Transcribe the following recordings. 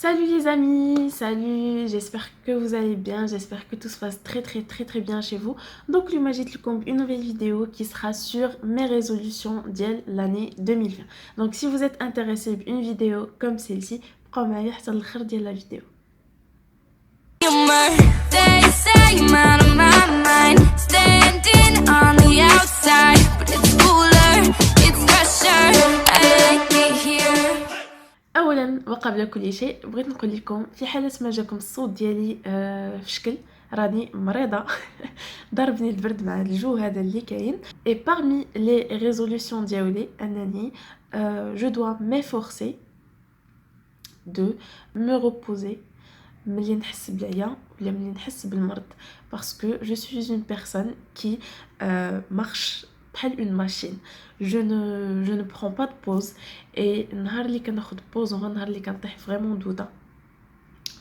Salut les amis, salut, j'espère que vous allez bien, j'espère que tout se passe très bien chez vous. Donc le Majid Lukomb, une nouvelle vidéo qui sera sur mes résolutions d'IEL l'année 2020. Donc si vous êtes intéressé par une vidéo comme celle-ci, بقاو معايا حتى الاخر ديال la vidéo. They say I'm out of my mind, standing on the outside, but it's cooler, it's fresher, I like it here. اولا وقبل كل شيء بغيت نقول لكم في حاله ما جاكم الصوت ديالي في شكل راني مريضه ضربني البرد مع الجو هذا اللي كاين. et parmi les résolutions ديالي انني je dois m'efforcer de me reposer ملي نحس بالعيا ولا ملي نحس بالمرض parce que je suis une personne qui marche بحال une machine. Je ne prends pas de pause et نهار اللي كناخد pause هو نهار اللي كنطيح vraiment دوده.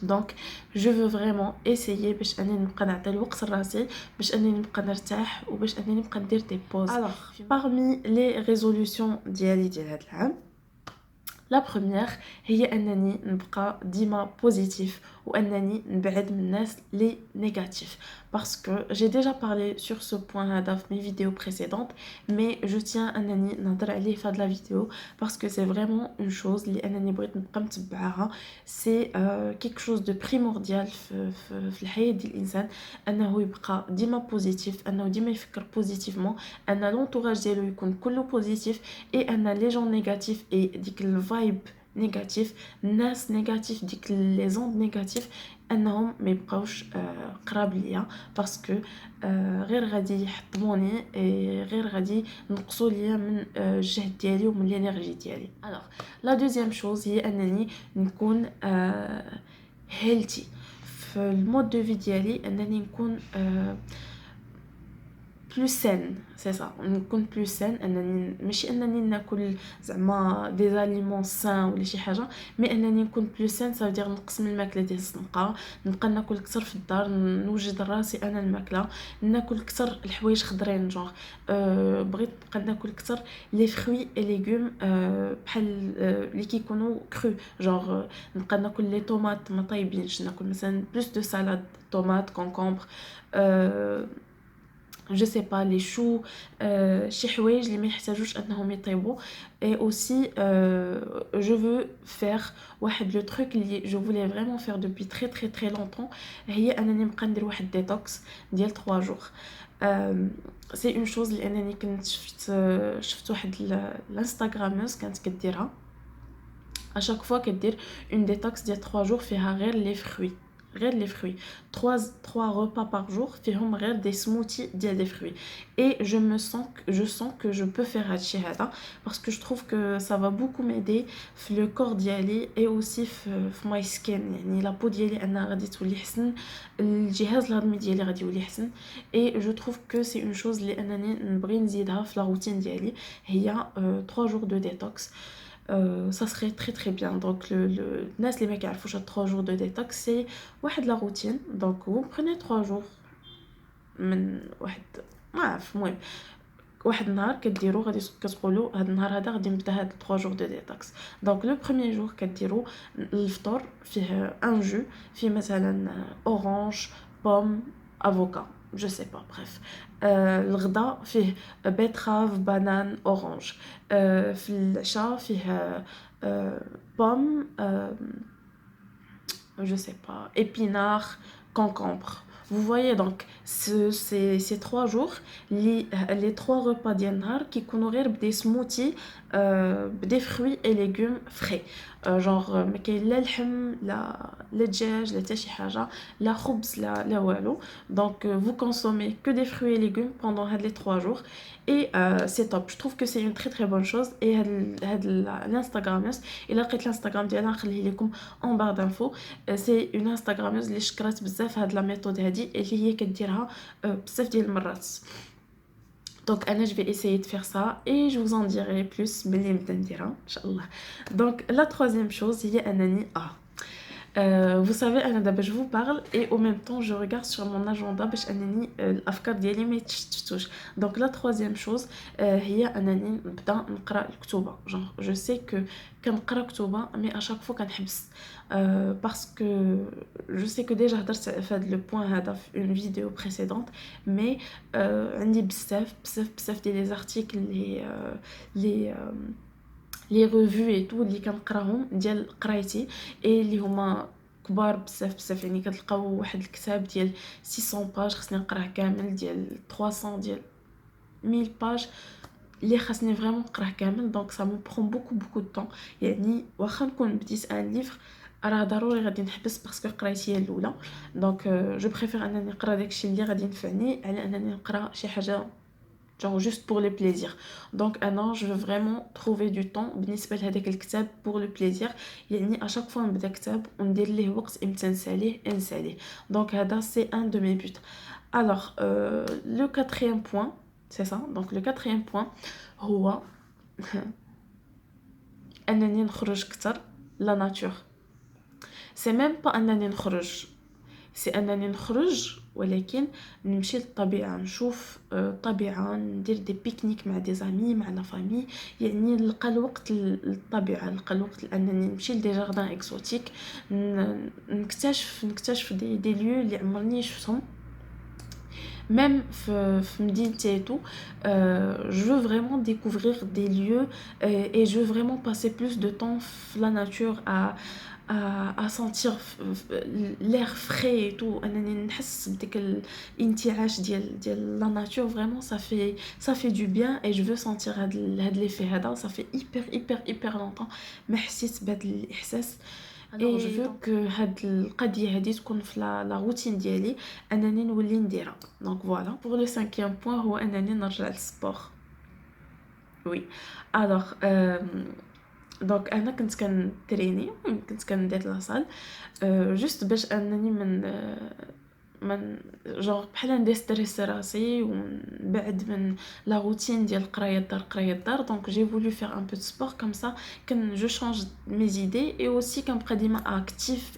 donc je veux vraiment essayer باش انني نبقى نعطي الوقت لراسي باش انني نبقى نرتاح وباش انني نبقى ندير دي بوز. alors parmi les résolutions ديالي ديال هذا العام لا بروميير هي انني نبقى ديما بوزيتيف وانني نبعد من الناس لي نيجاتيف parce que j'ai déjà parlé sur ce point هذا في mes vidéos précédentes mais je tiens انني نهضر عليه في هاد لا فيديو parce que c'est vraiment une chose اللي انني بغيت نبقى متبعاها. c'est quelque chose de primordial في الحياة ديال الانسان انه يبقى ديما بوزيتيف انه ديما يفكر بوزيتيفمون ان لونطوراج ديالو يكون كله بوزيتيف et ان لي جون نيجاتيف اي ديك الفايب نيجاتيف الناس نيجاتيف ديك لي زوند نيجاتيف انهم ما يبقاوش قراب ليا باسكو غير غادي يحطموني غير غادي نقصوا ليا من الجهد ديالي ومن الانرجي ديالي. الوغ لا دوزيام شوز هي انني نكون هيلثي في المود دو في ديالي انني نكون plus saine, c'est ça, نكون plus saine انني ماشي انني ناكل زعما دي aliments sains ولا شي حاجه مي انني نكون plus saine ça veut dire نقسم الماكله ديال الزنقه نبقى ناكل اكثر في الدار نوجد راسي انا الماكله ناكل اكثر الحوايج خضرين جونغ بغيت نبقى ناكل اكثر لي فروي اي ليغوم بحال اللي كيكونوا كرو جونغ نبقى ناكل لي طوماط ما طايبينش ناكل مثلا بلوس دو سالاد طوماط كونكومبر je sais pas les choux شي حوايج اللي ما يحتاجوش انهم يطيبوا. et aussi je veux faire واحد le truc اللي je voulais vraiment faire depuis très longtemps هي انني نبقى ندير واحد ديتوكس ديال 3 jours. c'est une chose اللي انني كنت شفت واحد الانستغراموز كانت كديرها à chaque fois كدير une détox ديال 3 jours فيها غير les fruits غير les fruits 3 repas par jour فيهم غير des smoothies ديال des fruits et je sens que je peux faire هادشي هذا parce que je trouve que ça va beaucoup m'aider في le corps ديالي et aussi في my skin يعني la peau ديالي انها غادي تولي حسن الجهاز الهضمي ديالي غادي يولي حسن et je trouve que c'est une chose اللي انني نبغي نزيدها في لا روتين ديالي هي 3 jours de détox. Ça serait très bien. Donc الناس اللي ما كيعرفوش 3 jours de détox c'est واحد la routine. donc vous prenez 3 jours من واحد ما عرف المهم واحد النهار كديروا غادي كتقولوا هذا النهار هذا غادي نبدا هاد 3 jours de détox. donc le premier jour كديروا الفطور فيه un jus فيه مثلا orange pomme avocat je sais pas bref. الغداء فيه بيتراف بانان اورانج. في العشاء فيه بوم je sais pas épinard concombre. vous voyez donc ces 3 jours les 3 repas ديال النهار كيكونوا غير بدي سموتي بدي fruits et légumes frais. genre ما كاين لا لحم لا دجاج لا حتى شي حاجه لا خبز لا والو. donc vous consommez que des fruits et légumes pendant les 3 jours et c'est top. je trouve que c'est une très bonne chose. et هاد الانستغراموس الا لقيت الانستغرام ديالها نخليه لكم en barre d'infos. c'est une انستغراموس اللي شكرات بزاف هاد لا ميثود هادي اللي هي كديرها بزاف ديال المرات. donc Anna, je vais essayer de faire ça et je vous en dirai plus ملي نبدا نديرها ان شاء الله. donc la troisième chose هي انني Vous savez أنا دابا je vous parle et en même temps je regarde sur mon agenda باش أنني الأفكار ديالي ما يتشتتوش. Donc la troisième chose هي أنني نبدا نقرا الكتوبة. Genre je sais que كنقرا كتوبة mais à chaque fois كنحبس parce que je sais que déjà هضرت في هذا le point هذا في une vidéo précédente mais عندي بزاف ديال les articles les لي ريفيو اي تو اللي كنقراهم ديال قرايتي اي اللي هما كبار بزاف يعني كتلقاو واحد الكتاب ديال 600 باج خصني نقراه كامل ديال 300 ديال 1000 باج اللي خاصني فريمون نقراه كامل دونك سا مو برون بوكو دو طون يعني واخا نكون بديت ان ليفر راه ضروري غادي نحبس باسكو قرايتي هي الاولى دونك جو بريفير انني نقرا داكشي اللي غادي ينفعني على انني نقرا شي حاجه genre juste pour le plaisir. Donc non, je veux vraiment trouver du temps بالنسبة لهداك الكتاب pour le plaisir. يعني à chaque fois نبدا كتاب وندير ليه وقت امتى نساليه. Donc هذا c'est un de mes buts. Alors le quatrième point, c'est ça. Donc le quatrième point هو أنني نخرج كتر la nature. C'est même pas أنني نخرج. سي انني نخرج ولكن نمشي للطبيعه نشوف الطبيعه ندير دي بيكنيك مع دي زامي مع لا فامي يعني نلقى الوقت للطبيعه نلقى الوقت لانني نمشي لدي جاردان اكزوتيك نكتشف دي ليو اللي عمرني شفتهم même في مدينتي et tout je veux vraiment découvrir des lieux et je veux vraiment passer plus de temps dans la nature à sentir l'air frais et tout انني نحس بديك الانتعاش ديال la nature vraiment ça fait du bien et je veux sentir هاد l'effet هذا ça fait hyper longtemps ما حسيت بهاد الاحساس et je veux que هاد القضيه هذه تكون في لا روتين ديالي انني نولي نديرها donc voilà pour le cinquième point هو انني نرجع للسبور oui alors دونك انا كنت كنتريني كنت كندير لاصال جوست باش انني من جونغ بحال نديستريس راسي ونبعد من لا روتين ديال قرايه الدار دونك جي فولو فير ان بو دو سبور كوم سا كن جو شانج مي زيدي اي اوسي كنبقى ديما اكتيف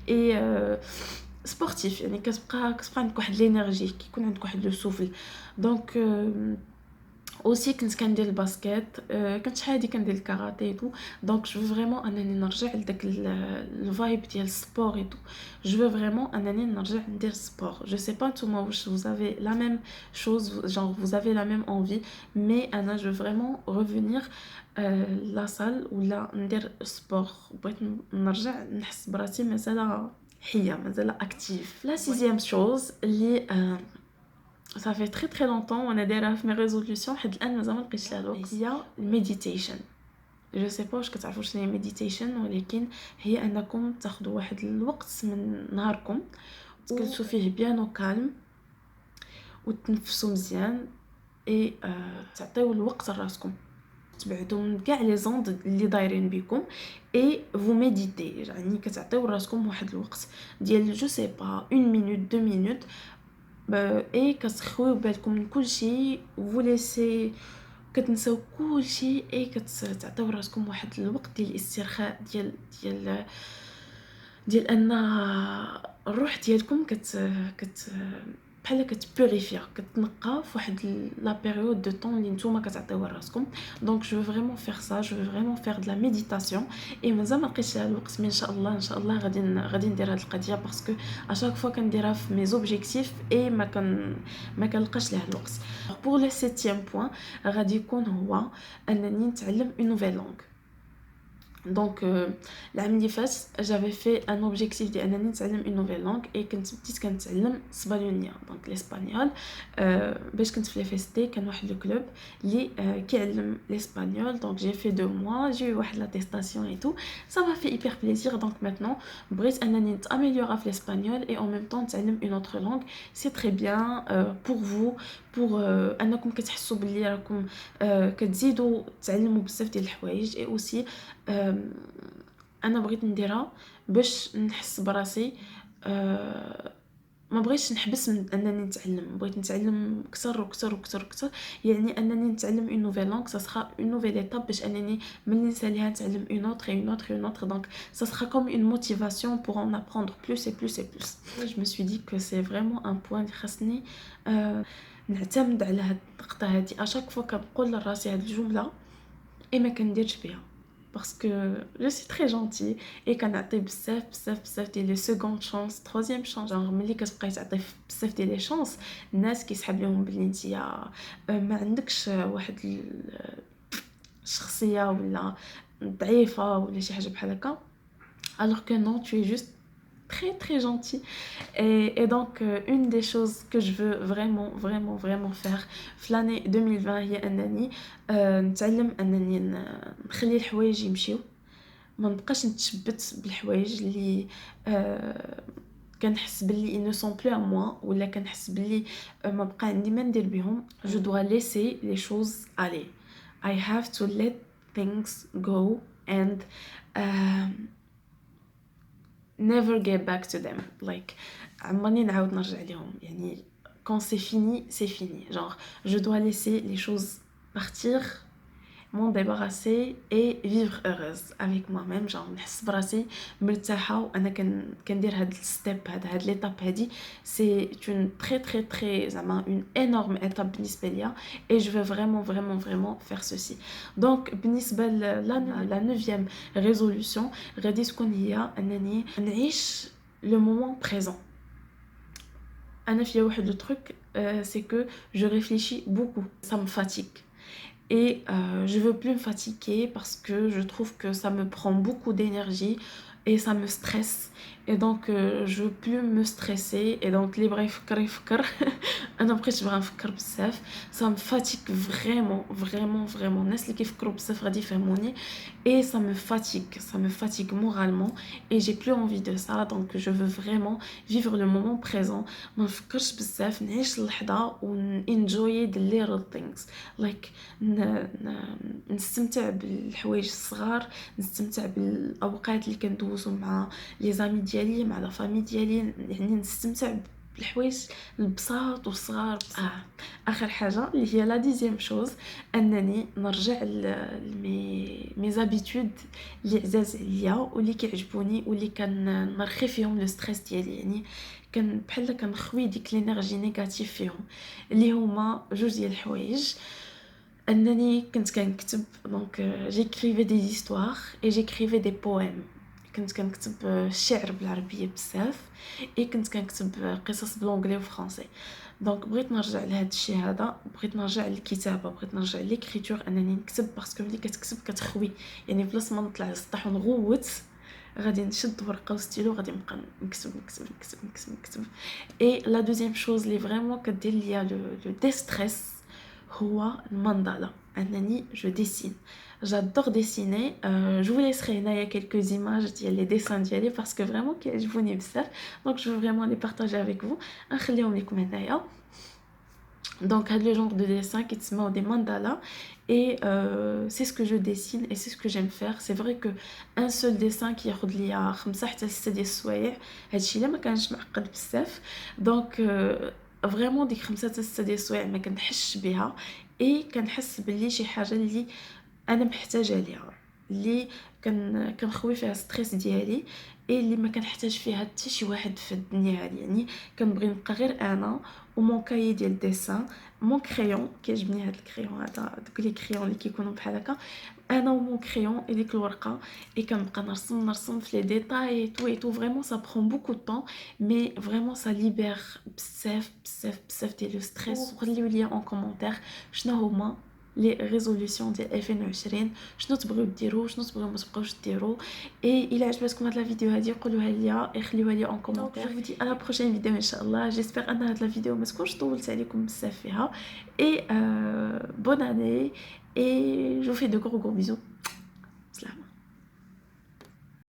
اي سبورتيف يعني كتبقى عندك واحد لينيرجي كيكون عندك واحد لو سوفل دونك aussi كنت كندير الباسكيت كنت شحال هادي كندير الكاراتيه تو دونك جو فريمون انني نرجع لداك الفايب ديال السبور اي تو جو فريمون انني نرجع ندير سبور جو سي با نتوما واش vous avez la même chose genre vous avez la même envie mais انا جو فريمون revenir لا سال ولا ندير سبور بغيت نرجع نحس براسي مازال حيه مازال اكتيف لا سيزيام شوز اللي ça fait très longtemps وانا دايره في مي ريزوليوشن حد الان مازال ما لقيتش لها الوقت هي الميديتيشن جو سي با واش كتعرفوا شنو هي ميديتيشن ولكن هي انكم تاخذوا واحد الوقت من نهاركم تجلسوا فيه بيان وكالم وتنفسوا مزيان اي تعطيو الوقت لراسكم تبعدوا من كاع لي زوند اللي دايرين بكم اي فو ميديتي يعني كتعطيو راسكم واحد الوقت ديال جو سي با 1 مينوت 2 مينوت اي كتخويو بالكم من كل شيء vous laissez كتنساو كل شيء اي كتعطيو راسكم واحد الوقت ديال الاسترخاء ديال ان الروح ديالكم بحال كتبوريفيا كتنقى في واحد لا بيريود دو طون اللي نتوما كتعطيو راسكم دونك جو فريمون فير سا جو فريمون فير دو لا ميديتاسيون اي مازال ما لقيتش لها الوقت مي ان شاء الله غادي ندير هاد القضيه باسكو اشاك فوا كنديرها في مي زوبجيكتيف اي ما كنلقاش لها الوقت بور لو سيتيام بوين غادي يكون هو انني نتعلم اون نوفيل لونغ دونك العام اللي فات جافي في ان اوبجيكتيف ديال انني نتعلم اون نوفيل لونغ اي بديت كنتعلم اسبانيوليا دونك الاسبانيول باش كنت في لي فيستي كان واحد لو كلوب اللي كيعلم الاسبانيول دونك جي في 2 موا جي واحد لاتيستاسيون اي تو سا ما في ايبر بليزير دونك ماتنون بغيت انني نتاميليورا في الاسبانيول اي اون ميم طون نتعلم اون اوتر لونغ سي تري بيان بور فو بور انكم كتحسوا باللي راكم كتزيدوا تعلموا بزاف ديال الحوايج اي اوسي انا بغيت نديرها باش نحس براسي ما بغيتش نحبس من انني نتعلم، بغيت نتعلم اكثر وكثر وكثر وكثر، يعني انني نتعلم اون نوفيل لونغ سا سرا اون نوفيل ايتاب باش انني ملي نساليها نتعلم اون اوتر اون اوتر اون اوتر. دونك ça sera comme une motivation pour en apprendre plus et plus et plus. Je me suis dit que c'est vraiment un point اللي خاصني نعتمد على هاد النقطه هادي اشاك فوا كنقول لراسي هاد الجمله اي ما كنديرش بها parce que je suis très gentille et كنعطي بزاف ديال لي سكوند شانس troisième chance. genre ملي كتبقاي تعطي بزاف ديال لي شانس الناس كيسحاب لهم بلي نتيا ما عندكش واحد الشخصيه ولا ضعيفه ولا شي حاجه بحال هكا alors que non, tu es juste très gentil. Et donc une des choses que je veux vraiment faire في l'année 2020 هي انني نتعلم انني نخلي الحوايج يمشيو، ما نبقاش نتشبت بالحوايج اللي كنحس بلي ils ne sont plus à moi ولا كنحس بلي ما بقى عندي ما ندير بهم. je dois laisser les choses aller. I have to let things go and never get back to them. like عمرني نعاود نرجع لهم، يعني quand c'est fini. genre je dois laisser les choses partir, m'en débarrasser et vivre heureuse avec moi-même. genre نحس براسي مرتاحه وانا كندير هاد الستيب هاد ليتاب هادي. c'est une très زعما une énorme étape بالنسبه ليا et je veux vraiment faire ceci. donc بالنسبه la 9e résolution غادي تكون هي انني نعيش le moment présent. انا فيا واحد لو truc c'est que je réfléchis beaucoup, ça me fatigue. Et je veux plus me fatiguer parce que je trouve que ça me prend beaucoup d'énergie et ça me stresse. Et donc je veux plus me stresser. Et donc اللي بغا يفكر انا مبقيتش باغا نفكر بزاف. ça me fatigue vraiment. الناس اللي كيفكروا بزاف غادي يفهموني. et ça me fatigue moralement et j'ai plus envie de ça. donc je veux vraiment vivre le moment présent, ما نفكرش بزاف، نعيش اللحظه و enjoy the little things. like نستمتع بالحوايج الصغار، نستمتع بالاوقات اللي كندوزو مع لي زامي ديالي مع لا فامي ديالي، يعني نستمتع بالحوايج البساط والصغار. اخر حاجه اللي هي لا ديزيام شوز انني نرجع مي زابيتود اللي عزاز عليا واللي كيعجبوني واللي كنرخي فيهم لو ستريس ديالي. يعني بحال كنخوي ديك لينيرجي نيجاتيف فيهم اللي هما جوج ديال الحوايج. انني كنت كنكتب، دونك جيكريفي دي هيستوار اي جيكريفي دي بويم. كنت كنكتب الشعر بالعربيه بزاف اي كنت كنكتب قصص بالانجلي وفرنسي. دونك بغيت نرجع لهذا الشيء هذا، بغيت نرجع للكتابه، بغيت نرجع ليكريتور انني نكتب باسكو ملي كتكتب كتخوي. يعني بلاص ما نطلع للسطح ونغوت غادي نشد ورقه وستيلو غادي نبقى نكتب. اي لا دوزيام شوز اللي فريمون كدير ليا لو ديستريس هو الماندالا، انني جو ديسين. j'adore dessiner. je vous laisserai هنايا quelques images ديال les dessins ديالي parce que vraiment كيعجبوني بزاف. donc je veux vraiment les partager avec vous. نخليهم لكم هنايا. donc هاد le genre de dessin qui تسموا des mandalas et c'est ce que je dessine et c'est ce que j'aime faire. c'est vrai que un seul dessin qui ياخذ ليا 5 حتى 6 ديال السوايع، هادشي الا ما كانش معقد بزاف. donc vraiment ديك 5 حتى 6 ديال السوايع ما كنحش بها اي كنحس باللي شي حاجه اللي انا محتاجه ليها، اللي كنخوي فيها ستريس ديالي اي اللي ما كنحتاج فيها حتى شي واحد في الدنيا هذه. يعني كنبغي نبقى غير انا ومون كاي ديال ديسان، مون كريون كيعجبني هذا الكريون هذا، دوك لي كريون اللي كيكونوا بحال هكا، انا ومون كريون اي ديك الورقه اي كنبقى نرسم في لي ديتاي اي تو فريمون سا برون بوكو دو طون مي فريمون سا ليبر بزاف ديال لو ستريس. وخليو لي اون كومونتير شنو هما لي ريزوليوشن ديال 2020، شنو تبغيو ديروا شنو تبغيو ما تبقاوش ديروا. اي الا عجبتكم هاد لا فيديو هادي قولوها ليا، خليوها لي اون كومونتير. جو فودي على بروشين فيديو ان شاء الله. جيسبر ان هاد لا فيديو ما تكونش طولت عليكم بزاف فيها. اي بون اني اي جو في دو غرو بيزو.